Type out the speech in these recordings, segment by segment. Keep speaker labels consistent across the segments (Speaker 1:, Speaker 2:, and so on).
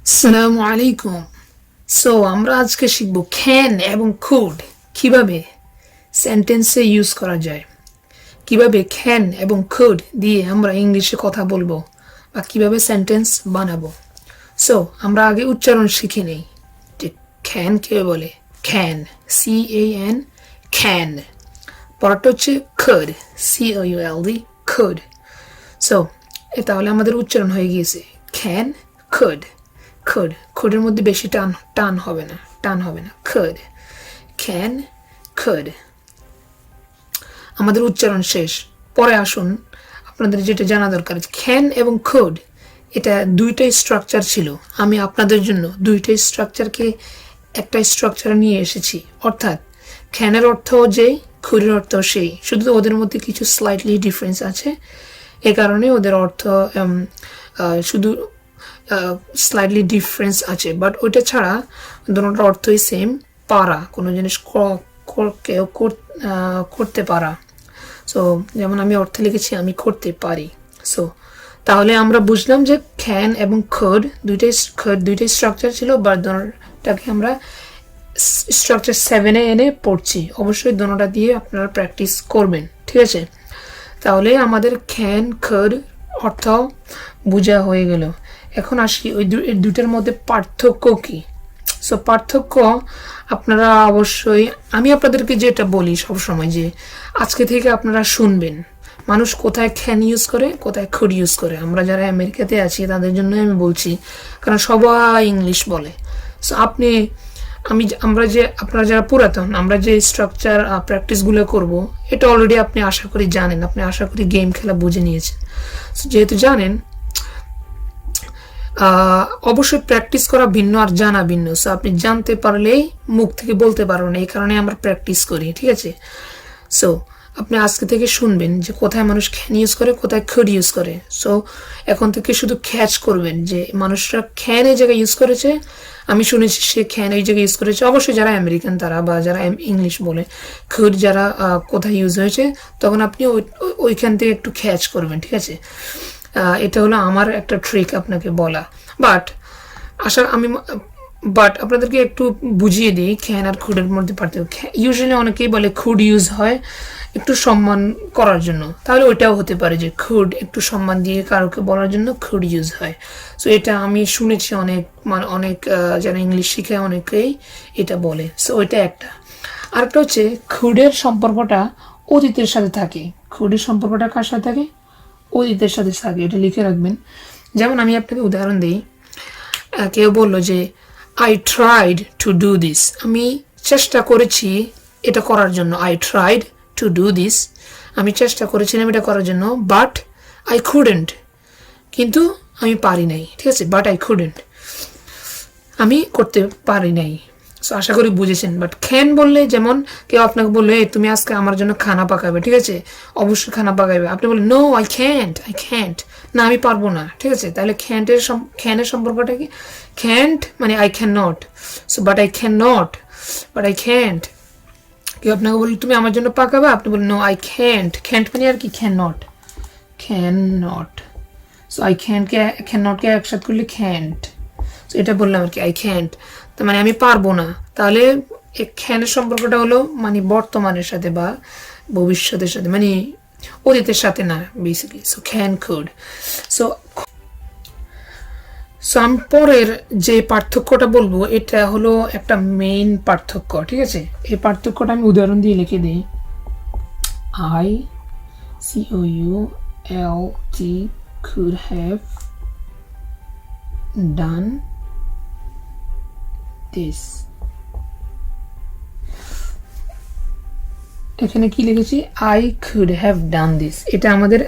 Speaker 1: আসসালামু আলাইকুম। আমরা আজকে শিখব ক্যান এবং কুড কিভাবে সেন্টেন্সে ইউজ করা যায়, কিভাবে ক্যান এবং কুড দিয়ে আমরা ইংলিশে কথা বলবো বা কিভাবে সেন্টেন্স বানাবো। আমরা আগে উচ্চারণ শিখে নেই যে ক্যান কে বলে। Can, CAN, can. পরটা হচ্ছে কুড, COULD, কুড। তাহলে আমাদের উচ্চারণ হয়ে গিয়েছে ক্যান, কুড। could couldের মধ্যে বেশি টান হবে না could, can, could। আমাদের উচ্চারণ শেষ। পরে আসুন আপনাদের যেটা জানা দরকার, can এবং could এটা দুইটাই স্ট্রাকচার ছিল। আমি আপনাদের জন্য দুইটাই স্ট্রাকচারকে একটা স্ট্রাকচারে নিয়ে এসেছি। অর্থাৎ ক্যানের অর্থ যেই, খুডের অর্থ সেই, শুধু ওদের মধ্যে কিছু স্লাইটলি ডিফারেন্স আছে। এ কারণে ওদের অর্থ শুধু স্লাইটলি ডিফারেন্স আছে, বাট ওইটা ছাড়া দুটোর অর্থই সেম। পারা, কোনো জিনিস কেউ করতে পারা। যেমন আমি অর্থে লিখেছি আমি করতে পারি। তাহলে আমরা বুঝলাম যে ক্যান এবং কুড দুইটাই স্ট্রাকচার ছিল, বাট দুটোটাকে আমরা স্ট্রাকচার 7-এ এনে পড়ছি। অবশ্যই দুটোটা দিয়ে আপনারা প্র্যাকটিস করবেন, ঠিক আছে? তাহলে আমাদের ক্যান কুড অর্থ বোঝা হয়ে গেল। এখন আসি ওই দুইটার মধ্যে পার্থক্য কি। পার্থক্য আপনারা অবশ্যই, আমি আপনাদেরকে যেটা বলি সবসময়, যে আজকে থেকে আপনারা শুনবেন মানুষ কোথায় ক্যান ইউজ করে, কোথায় কুড ইউজ করে। আমরা যারা আমেরিকাতে আছি তাদের জন্য আমি বলছি, কারণ সবাই ইংলিশ বলে। আপনারা যারা পুরাতন, আমরা যে স্ট্রাকচার প্র্যাকটিসগুলো করব, এটা অলরেডি আপনি আশা করি জানেন। আপনি আশা করি গেম খেলা বুঝে নিয়েছেন। যেহেতু জানেন, অবশ্যই প্র্যাকটিস করা ভিন্ন আর জানা ভিন্ন। আপনি জানতে পারলেই মুখ থেকে বলতে পারবেন, এই কারণে আমরা প্র্যাকটিস করি, ঠিক আছে? আপনি আজকে থেকে শুনবেন যে কোথায় মানুষ ক্যান ইউজ করে, কোথায় কুড ইউজ করে। এখন থেকে শুধু ক্যাচ করবেন যে মানুষরা ক্যান এই জায়গায় ইউজ করেছে, আমি শুনেছি সে ক্যান এই জায়গায় ইউজ করেছে। অবশ্যই যারা আমেরিকান তারা বা যারা ইংলিশ বলে, কুড যারা কোথায় ইউজ হয়েছে, তখন আপনি ওইখান থেকে একটু ক্যাচ করবেন, ঠিক আছে? এটা হলো আমার একটা ট্রিক আপনাকে বলা। বাট আপনাদেরকে একটু বুঝিয়ে দিই ক্যান আর কুডের মধ্যে পার্থক্য। ইউজুয়ালি অনেকেই বলে কুড ইউজ হয় একটু সম্মান করার জন্য, তাহলে ওইটাও হতে পারে যে কুড একটু সম্মান দিয়ে কারোকে বলার জন্য কুড ইউজ হয়। এটা আমি শুনেছি অনেক যারা ইংলিশ শিখে অনেকেই এটা বলে। ওইটা একটা। আরেকটা হচ্ছে কুডের সম্পর্কটা অতীতের সাথে থাকে। কুডের সম্পর্কটা কার সাথে থাকে? অতীতের সাথে থাকে। এটা লিখে রাখবেন। যেমন আমি আপনাকে উদাহরণ দিই। কেউ বলল যে I tried to do this, আমি চেষ্টা করেছি এটা করার জন্য। I tried to do this, আমি চেষ্টা করেছিলাম এটা করার জন্য, বাট আই কুডেন্ট, কিন্তু আমি পারি নাই, ঠিক আছে? বাট আই কুডেন্ট, আমি করতে পারি নাই। আশা করি বুঝেছেন। বাট ক্যান বললে, যেমন কেউ আপনাকে বললো তুমি আজকে আমার জন্য খানা পাকাবে, ঠিক আছে? অবশ্যই খানা পাকাবে। আপনি বললেন নো আই ক্যান্ট, না আমি পারবো না, ঠিক আছে? তাহলে ক্যানের সম্পর্কটা কি? ক্যান্ট মানে I can not. But I can't. কেউ আপনাকে বললো তুমি আমার জন্য পাকাবে, আপনি বললেন নো আই ক্যান্ট মানে আর কি? Can not. আই ক্যান নটকে একসাথে করলে ক্যান্ট। এটা বললাম আর কি, আই ক্যান্ট, তার মানে আমি পারবো না। তাহলে ক্যানের সম্পর্কটা হলো মানে বর্তমানের সাথে বা ভবিষ্যতের সাথে, মানে অতীতের সাথে না, বেসিক্যালি। Can, could. আমি পরের যে পার্থক্যটা বলবো, এটা হলো একটা মেইন পার্থক্য, ঠিক আছে? এই পার্থক্যটা আমি উদাহরণ দিয়ে লিখে দিই। COULD could have done this। এখানে কি লিখেছি? I could have done this. এটা আমাদের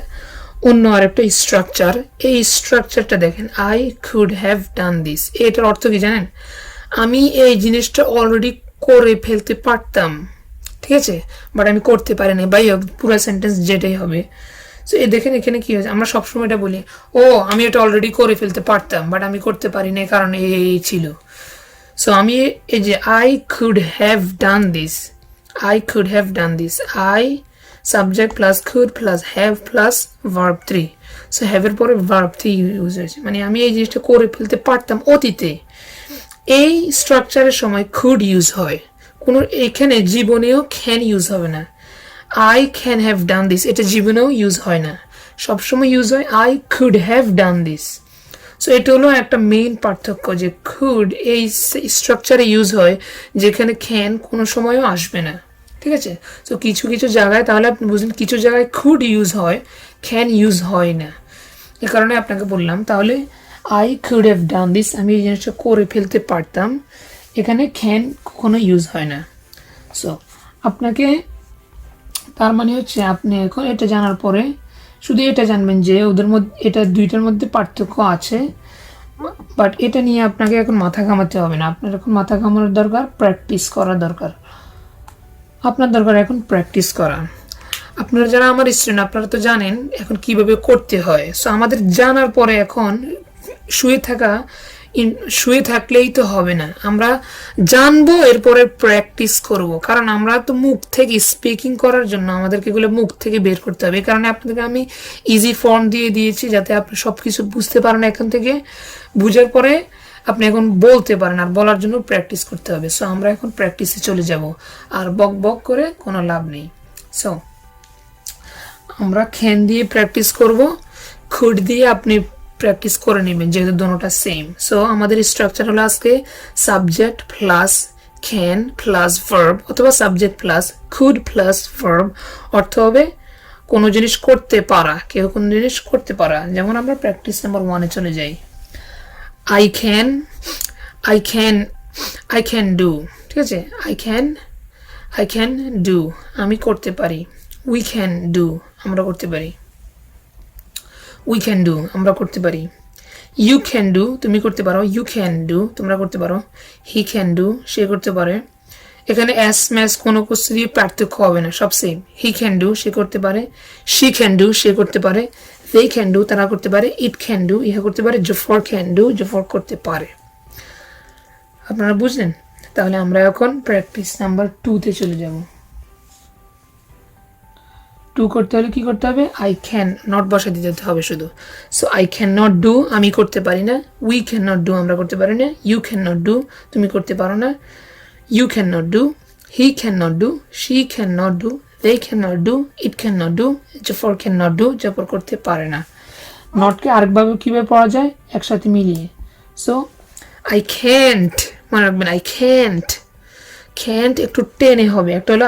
Speaker 1: অন্য আরেকটা স্ট্রাকচার। এই স্ট্রাকচারটা দেখেন, I could have done this. এটার অর্থ কি জানেন? আমি এই জিনিসটা অলরেডি করে ফেলতে পারতাম, ঠিক আছে? বাট আমি করতে পারিনি। বাই পুরো সেন্টেন্স যেটাই হবে। এই দেখেন এখানে কি হয়েছে, আমরা সবসময় এটা বলি, ও আমি এটা অলরেডি করে ফেলতে পারতাম, বাট আমি করতে পারিনি কারণ এই ছিল। আমি এই যে I could have done this, I subject plus could plus have plus verb 3. So have এর পরে verb 3 ইউজ হয়েছে, মানে আমি এই জিনিসটা করে ফেলতে পারতাম অতীতে। এই স্ট্রাকচারের সময় could ইউজ হয়, কোনো এখানে জীবনেও can ইউজ হবে না। I can have done this, এটা জীবনেও ইউজ হয় না, সবসময় ইউজ হয় I could have done this. So এটা হলো একটা মেইন পার্থক্য, যে could এই স্ট্রাকচারে ইউজ হয় যেখানে can কোনো সময়ও আসবে না, ঠিক আছে। সো কিছু কিছু জায়গায় তাহলে আপনি বুঝলেন কিছু জায়গায় could ইউজ হয়, can ইউজ হয় না, এ কারণে আপনাকে বললাম। তাহলে I could have done this, আমি এই জিনিসটা করে ফেলতে পারতাম, এখানে can কখনো ইউজ হয় না। সো আপনাকে তার মানে হচ্ছে আপনি এখন এটা জানার পরে শুধু এটা জানবেন যে ওদের মধ্যে এটা দুইটার মধ্যে পার্থক্য আছে, বাট এটা নিয়ে আপনাকে এখন মাথা ঘামাতে হবে না। আপনার এখন মাথা ঘামানোর দরকার, প্র্যাকটিস করা দরকার, আপনার দরকার এখন প্র্যাকটিস করা। আপনারা যারা আমার স্টুডেন্ট আপনারা তো জানেন এখন কিভাবে করতে হয়। সো আমাদের জানার পরে এখন শুয়ে থাকলেই তো হবে না, আমরা জানবো এরপরে প্র্যাকটিস করব, কারণ আমরা তো মুখ থেকে স্পিকিং করার জন্য আমাদেরকে এগুলো মুখ থেকে বের করতে হবে। এই কারণে আপনাদেরকে আমি ইজি ফর্ম দিয়ে দিয়েছি যাতে আপনি সব কিছু বুঝতে পারেন, এখান থেকে বুঝার পরে আপনি এখন বলতে পারেন, আর বলার জন্য প্র্যাকটিস করতে হবে। সো আমরা এখন প্র্যাকটিসে চলে যাব, আর বক বক করে কোনো লাভ নেই। সো আমরা can দিয়ে প্র্যাকটিস করব, could দিয়ে আপনি প্র্যাকটিস করে নেবেন যেহেতু দুটোটা সেম। সো আমাদের স্ট্রাকচার হলো আজকে subject plus can plus verb অথবা subject plus could plus verb, অর্থ হবে কোনো জিনিস করতে পারা, কেউ কোনো জিনিস করতে পারা। যেমন আমরা প্র্যাকটিস নাম্বার 1 এ চলে যাই। I can do, ঠিক আছে, I can do আমি করতে পারি। we can do আমরা করতে পারি, we can do আমরা করতে পারি। you can do তুমি করতে পারো, you can do তোমরা করতে পারো। he can do সে করতে পারে। এখানে এস ম্যাস কোনো কিছু দিয়ে পার্থক্য হবে না, সব সেম। he can do সে করতে পারে, she can do সে করতে পারে, they can do তারা করতে পারে, it can do ইহা করতে পারে, জফর can do জফর করতে পারে। আপনারা বুঝলেন? তাহলে আমরা এখন প্র্যাকটিস নাম্বার 2 তে চলে যাব। 2 করতে হলে কি করতে হবে? I can not বসাতে দিতে হবে শুধু। সো I cannot do আমি করতে পারি না, we cannot do আমরা করতে পারি না, you cannot do তুমি করতে পারো না, you cannot do, he cannot do, she cannot do, they cannot do, it cannot do, জফর cannot do জফর করতে পারে না। নটকে আরেকভাবে কিভাবে পড়া যায় একসাথে মিলিয়ে। সো I can't মনে রাখবেন, I can't একটু টেনে হবে। একটা হলো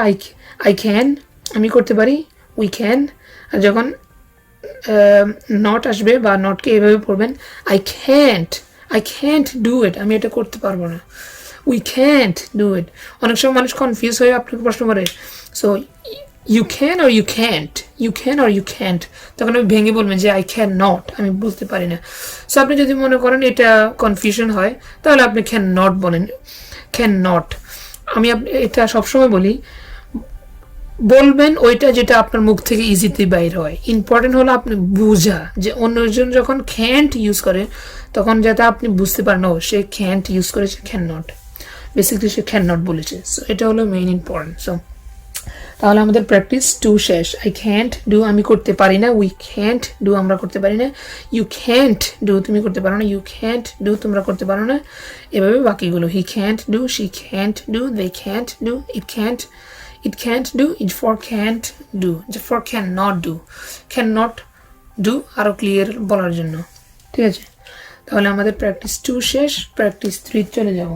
Speaker 1: I can আমি করতে পারি, we can, আর যখন নট আসবে বা নটকে এভাবে পড়বেন I can't do it আমি এটা করতে পারবো না, we can't do it। অনেক সময় মানুষ কনফিউজ হয়ে আপনাকে প্রশ্ন করে, so you can or you can't, তখন আমি ভেঙে বলবেন যে I can not আমি বলতে পারি না। সো আপনি যদি মনে করেন এটা কনফিউশন হয় তাহলে আপনি can not বলেন, can not। আমি এটা সবসময় বলবেন ওইটা যেটা আপনার মুখ থেকে ইজিতে বাইর হয়। ইম্পর্টেন্ট হলো আপনি বুঝা, যে অন্যজন যখন ক্যান্ট ইউজ করে তখন যাতে আপনি বুঝতে পারেন ও সে ক্যান্ট ইউজ করেছে, can not, basically say can not বলেছে। সো এটা হলো মেইন ইম্পর্টেন্ট। সো তাহলে আমাদের প্র্যাকটিস 2 শেষ। I can't do আমি করতে পারি না, we can't do আমরা করতে পারি না, you can't do তুমি করতে পারো না, you can't do তোমরা করতে পারো না, এভাবে বাকিগুলো he can't do, she can't do, they can't do, it can't do, it for can't do, for cannot do আরো ক্লিয়ার বলার জন্য, ঠিক আছে। তাহলে আমাদের প্র্যাকটিস 2 শেষ, প্র্যাকটিস 3 চলে যাব।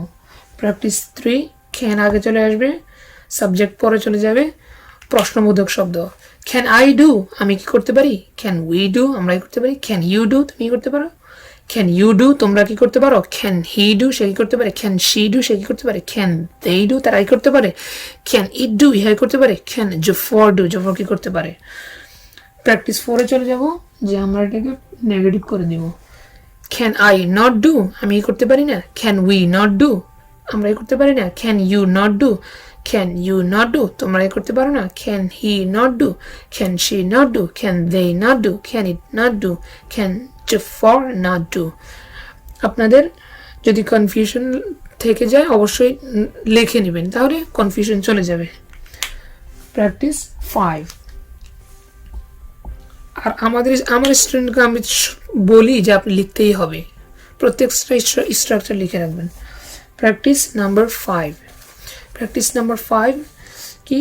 Speaker 1: প্র্যাকটিস 3 can আগে চলে আসবে, সাবজেক্ট পরে চলে যাবে, প্রশ্নবোধক শব্দ। can I do আমি কি করতে পারি, can we do আমরা কি করতে পারি, can you do তুমি করতে পারো, can you do তোমরা কি করতে পারো, can he do সে কি করতে পারে, can she do সে কি করতে পারে, can they do তারা কি করতে পারে, can it do ইহা করতে পারে, can জফর do জফর কি করতে পারে। প্র্যাকটিস 4 এ চলে যাব, যে আমরা এটাকে নেগেটিভ করে দিব। can I not do আমি করতে পারি না, can we not do আমরা করতে পারি না, can you not do তোমরা করতে পারো না, can he not do, can she not do, can they not do, can it not do, can জফর not do। আপনাদের যদি কনফিউশন থেকে যায় অবশ্যই লিখে নেবেন, তাহলে কনফিউশন চলে যাবে। প্র্যাকটিস 5 আর আমার স্টুডেন্টকে আমি বলি যে আপনি লিখতেই হবে, প্রত্যেকটা স্ট্রাকচার লিখে রাখবেন। Practice number 5। প্র্যাকটিস নাম্বার 5 কি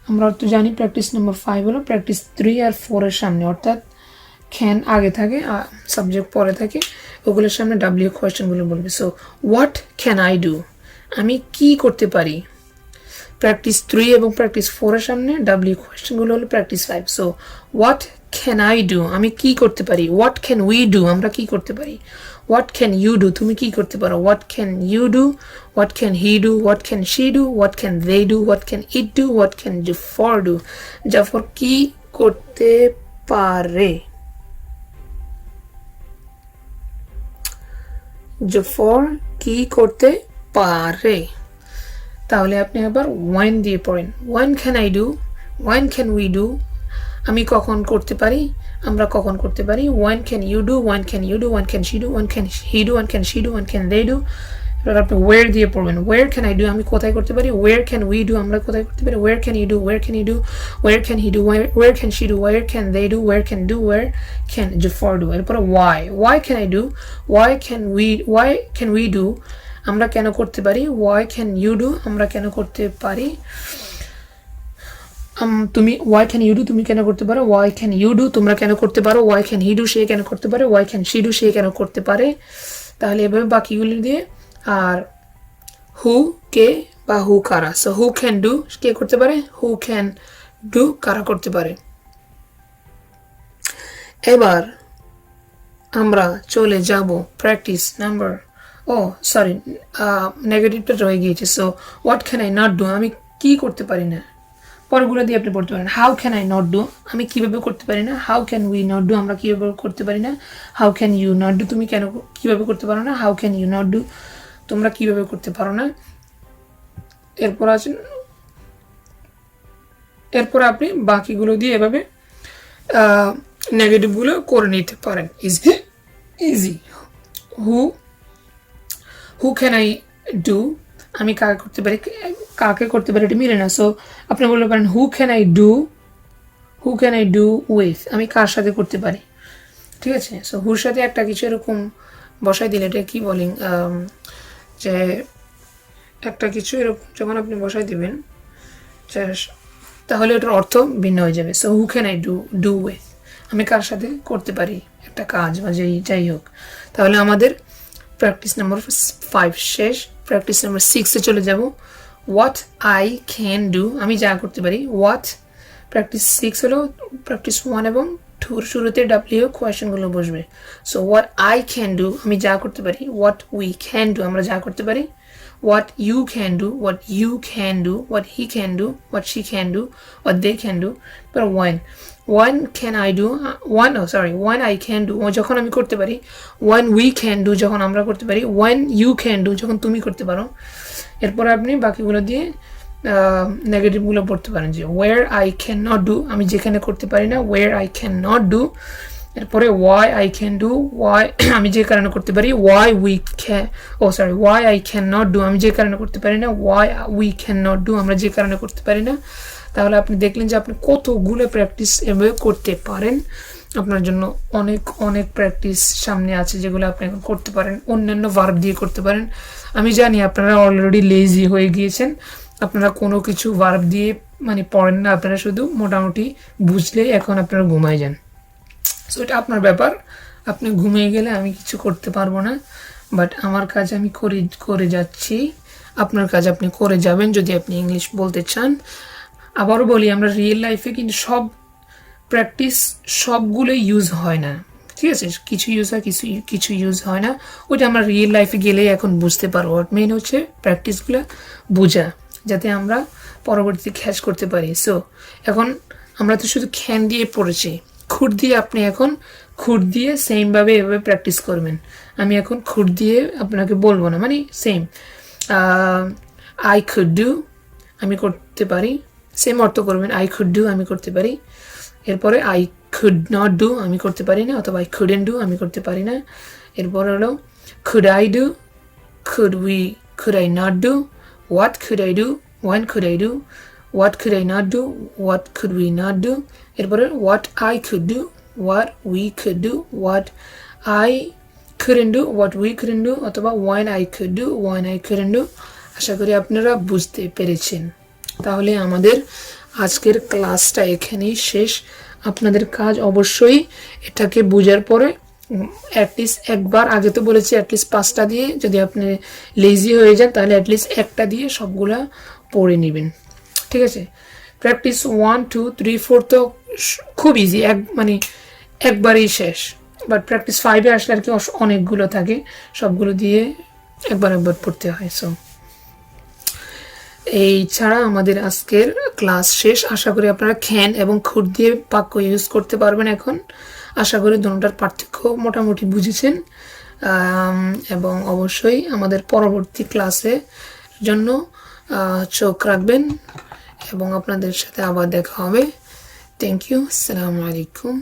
Speaker 1: আমরা তো জানি, প্র্যাকটিস নাম্বার 5 হলো প্র্যাকটিস 3 আর 4 এর সামনে, অর্থাৎ ক্যান আগে থাকে সাবজেক্ট পরে থাকে, ওগুলোর সামনে ডাব্লিউ কোয়েশ্চেনগুলো বলবে। So what can I do, আমি কি করতে পারি। প্র্যাকটিস 3 এবং প্র্যাকটিস 4 এর সামনে ডাব্লিউ কোয়েশ্চেনগুলো হলো practice 5। So what can I do, আমি কি করতে পারি। হোয়াট ক্যান উই ডু, আমরা কি করতে পারি। হোয়াট ক্যান ইউ ডু, তুমি কি করতে পারো। What can you do, what can he do, what can she do, what can they do, what can it do, what can Jafar do. Jafar কি করতে পারে। জাফর কি করতে পারে। তাহলে আপনি আবার ওয়াইন দিয়ে পড়েন। When can I do, when can we do, আমি কখন করতে পারি, আমরা কখন করতে পারি। When can you do, when can you do, when can she do, when can he do, when can she do, when can they do. এবার আপনি ওয়ের দিয়ে পড়বেন। ওয়ের ক্যান আই ডু, আমি কোথায় করতে পারি। ওয়ের ক্যান উই ডু, আমরা কোথায় করতে পারি। Where can you do, where can you do, where can he do, where can she do, where can they do, where can do, where can Jafar do. এরপরে why, why can I do, why can we do, আমরা কেন করতে পারি। Why can you do, আমরা কেন করতে পারি। তুমি ওয়াই ক্যান ইউ ডু, তুমি কেন করতে পারো। ওয়াই ক্যান ইউ ডু, তোমরা কেন করতে পারো। ওয়াই ক্যান হি ডু, সে কেন করতে পারে। ওয়াই ক্যান শি ডু, সে কেন করতে পারে। তাহলে এভাবে বাকিগুলি দিয়ে। আর হু কে বা হু কারা। সো হু ক্যান ডু, কে করতে পারে। হু ক্যান ডু, কারা করতে পারে। এবার আমরা চলে যাব প্র্যাকটিস নাম্বার, ও সরি নেগেটিভটা রয়ে গিয়েছে। So what can I not do, আমি কি করতে পারি না। পরগুলো দিয়ে আপনি পড়তে পারেন। How can I not do, আমি কিভাবে করতে পারি না। How can we not do, আমরা কিভাবে করতে পারি না। How can you not do, তুমি কেন কিভাবে করতে পারো না। How can you not do, তোমরা কিভাবে করতে পারো না। এরপর আপনি বাকিগুলো দিয়ে এভাবে নেগেটিভগুলো করে নিতে পারেন। Easy. Who can I do, আমি কাকে করতে পারি, কাকে করতে পারি, এটা মিলে না। সো আপনি বলতে পারেন who can I do with, আমি কার সাথে করতে পারি। ঠিক আছে। সো হুর সাথে একটা কিছু এরকম বসাই দিলে, এটা কি বলেন, যে একটা কিছু এরকম যখন আপনি বসাই দিবেন তাহলে ওটার অর্থ ভিন্ন হয়ে যাবে। So who can I do with, আমি কার সাথে করতে পারি একটা কাজ বা যাই হোক। তাহলে আমাদের প্র্যাকটিস নাম্বার 5 শেষ। প্র্যাকটিস নাম্বার 6 এ চলে যাব। হোয়াট আই ক্যান ডু, আমি যা করতে পারি। হোয়াট, প্র্যাকটিস 6 হলো প্র্যাকটিস 1 এবং 2 শুরুতে ডাব্লিউ কোয়েশ্চেনগুলো বসবে। So what I can do, আমি যা করতে পারি। হোয়াট উই ক্যান ডু, আমরা যা করতে পারি। What you can do, what you can do, what he can do, what she can do, what they can do. But when can I do, when I can do, যখন আমি করতে পারি। when we can do, যখন আমরা করতে পারি। when you can do, যখন তুমি করতে পারো। এরপর আপনি বাকিগুলো দিয়ে নেগেটিভগুলো পড়তে পারেন, যে where I cannot do, আমি যেখানে করতে পারি না। where I cannot do, এরপরে why I can do, why আমি যে কারণে করতে পারি। why I cannot do, আমি যে কারণে করতে পারি না। why we cannot do, আমরা যে কারণে করতে পারি না। তাহলে আপনি দেখলেন যে আপনি কতগুলো প্র্যাকটিস এভাবে করতে পারেন। আপনার জন্য অনেক প্র্যাকটিস সামনে আছে, যেগুলো আপনি এখন করতে পারেন। অন্যান্য ভার্ব দিয়ে করতে পারেন। আমি জানি আপনারা অলরেডি লেজি হয়ে গিয়েছেন, আপনারা কোনো কিছু ভার্ব দিয়ে মানে পড়েন না, আপনারা শুধু মোটামুটি বুঝলে এখন আপনারা ঘুমাই যান। সো এটা আপনার ব্যাপার, আপনি ঘুমিয়ে গেলে আমি কিছু করতে পারবো না, বাট আমার কাজ আমি করে যাচ্ছি। আপনার কাজ আপনি করে যাবেন যদি আপনি ইংলিশ বলতে চান। আবারও বলি, আমরা রিয়েল লাইফে কিন্তু সব প্র্যাকটিস সবগুলো ইউজ হয় না, ঠিক আছে। কিছু ইউজ হয়, কিছু ইউজ হয় না। ওইটা আমরা রিয়েল লাইফে গেলেই এখন বুঝতে পারবো। মেন হচ্ছে প্র্যাকটিসগুলো বোঝা, যাতে আমরা পরবর্তীতে ক্যাচ করতে পারি। সো এখন আমরা তো শুধু খ্যান দিয়ে পড়েছি, খুঁট দিয়ে আপনি এখন খুঁট দিয়ে সেমভাবে এভাবে প্র্যাকটিস করবেন। আমি এখন খুঁট দিয়ে আপনাকে বলবো না, মানে সেম। আই কুড ডু, আমি করতে পারি, সেম অর্থ করবেন। আই কুড ডু, আমি করতে পারি। এরপরে আই কুড নট ডু, আমি করতে পারি না, অথবা আই কুডেন্ট ডু, আমি করতে পারি না। এরপরে হলো could I do, could I not do, what could I do, when could I do, what could I not do, what could we not do, এরপরে what I could do, what we could do, what I couldn't do, what we couldn't do, অথবা when I could do, when I couldn't do। আশা করি আপনারা বুঝতে পেরেছেন। তাহলে আমাদের আজকের ক্লাসটা এখানেই শেষ। আপনাদের কাজ অবশ্যই এটাকে বোঝার পরে অ্যাটলিস্ট একবার, আগে তো বলেছি অ্যাটলিস্ট 5টা দিয়ে, যদি আপনি লেজি হয়ে যান তাহলে অ্যাটলিস্ট একটা দিয়ে সবগুলা পড়ে নেবেন, ঠিক আছে? প্র্যাকটিস 1 2 3 4 তো খুব ইজি, মানে একবারেই শেষ। বাট প্র্যাকটিস 5-এ আসলে আর কি অনেকগুলো থাকে, সবগুলো দিয়ে একবার পড়তে হয়। সো এই ছাড়া আমাদের আজকের ক্লাস শেষ। আশা করি আপনারা ক্যান এবং কুড দিয়ে বাক্য ইউজ করতে পারবেন এখন। আশা করি দুটোটার পার্থক্য মোটামুটি বুঝেছেন। এবং অবশ্যই আমাদের পরবর্তী ক্লাসে জন্য চোখ রাখবেন এবং আপনাদের সাথে আবার দেখা হবে। Thank you. আসসালামু আলাইকুম।